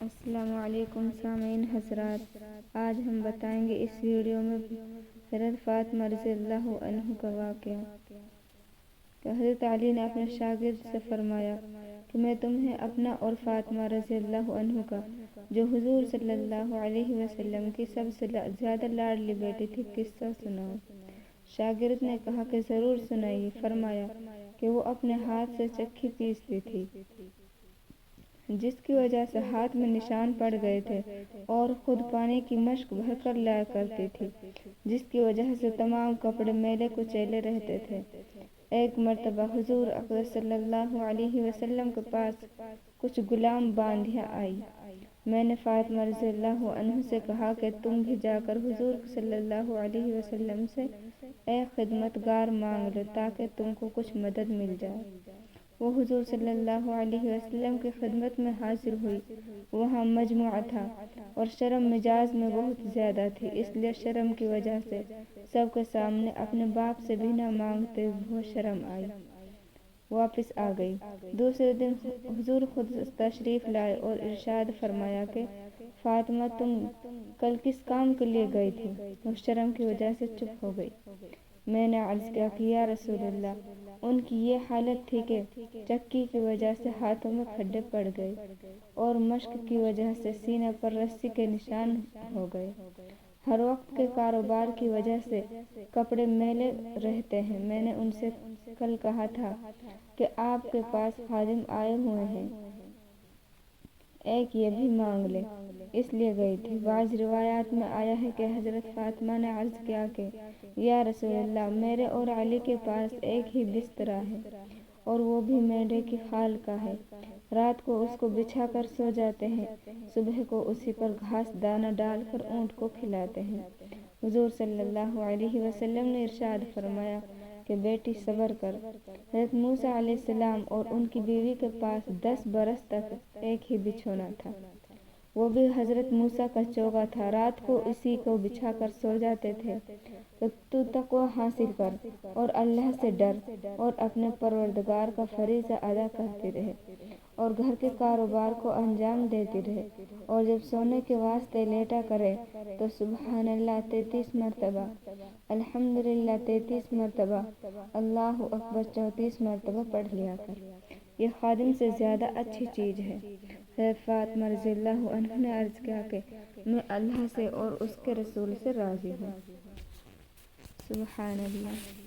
السلام علیکم سامعین حضرات، آج ہم بتائیں گے اس ویڈیو میں حضرت فاطمہ رضی اللہ عنہ کا واقعہ کہ حضرت علی نے اپنے شاگرد سے فرمایا کہ میں تمہیں اپنا اور فاطمہ رضی اللہ عنہ کا، جو حضور صلی اللہ علیہ وسلم کی سب سے زیادہ لاڈلی بیٹی تھی، قصہ سناؤں۔ شاگرد نے کہا کہ ضرور سنائیے۔ فرمایا کہ وہ اپنے ہاتھ سے چکی پیستی تھی، جس کی وجہ سے ہاتھ میں نشان پڑ گئے تھے، اور خود پانی کی مشق بھر کر لایا کرتی تھی، جس کی وجہ سے تمام کپڑے میلے کچیلے رہتے تھے۔ ایک مرتبہ حضور اقدس صلی اللہ علیہ وسلم کے پاس کچھ غلام باندیاں آئی۔ میں نے فاطمہ رضی اللہ عنہ سے کہا کہ تم بھی جا کر حضور صلی اللہ علیہ وسلم سے ایک خدمتگار مانگ لو تاکہ تم کو کچھ مدد مل جائے۔ وہ حضور صلی اللہ علیہ وسلم کی خدمت میں حاضر ہوئی۔ وہاں مجموعہ تھا اور شرم مجاز میں بہت زیادہ تھی، اس لیے شرم کی وجہ سے سب کے سامنے اپنے باپ سے بھی نہ مانگتے بہت شرم آئی، واپس آ گئی۔ دوسرے دن حضور خود تشریف لائے اور ارشاد فرمایا کہ فاطمہ تم کل کس کام کے لیے گئی تھی؟ وہ شرم کی وجہ سے چپ ہو گئی۔ میں نے عرض کیا کہ یا رسول اللہ، ان کی یہ حالت تھی کہ چکی کی وجہ سے ہاتھوں میں کھڈے پڑ گئے اور مشق کی وجہ سے سینے پر رسی کے نشان ہو گئے۔ ہر وقت کے کاروبار کی وجہ سے کپڑے میلے رہتے ہیں۔ میں نے ان سے کل کہا تھا کہ آپ کے پاس خادم آئے ہوئے ہیں، ایک یہ بھی مانگ لے، اس لیے گئی تھی۔ بعض روایات میں آیا ہے کہ حضرت فاطمہ نے عرض کیا کہ یا رسول اللہ، میرے اور علی کے پاس ایک ہی بسترا ہے اور وہ بھی میڈے کی خال کا ہے۔ رات کو اس کو بچھا کر سو جاتے ہیں، صبح کو اسی پر گھاس دانہ ڈال کر اونٹ کو کھلاتے ہیں۔ حضور صلی اللہ علیہ وسلم نے ارشاد فرمایا کہ بیٹی صبر کر۔ حضرت موسیٰ علیہ السلام اور ان کی بیوی کے پاس 10 برس تک ایک ہی بچھونا تھا، وہ بھی حضرت موسیٰ کا چوغا تھا۔ رات کو اسی کو بچھا کر سو جاتے تھے۔ تو تقویٰ حاصل کر اور اللہ سے ڈر اور اپنے پروردگار کا فریضہ ادا کرتی رہے اور گھر کے کاروبار کو انجام دیتی رہے، اور جب سونے کے واسطے لیٹا کرے تو سبحان اللہ 33 مرتبہ، الحمدللہ 33 مرتبہ، اللہ اکبر 34 مرتبہ پڑھ لیا کر۔ یہ خادم سے زیادہ اچھی چیز ہے۔ حضرت فاطمہ رضی اللہ عنہ نے عرض کیا کہ میں اللہ سے اور اس کے رسول سے راضی ہوں۔ سبحان اللہ۔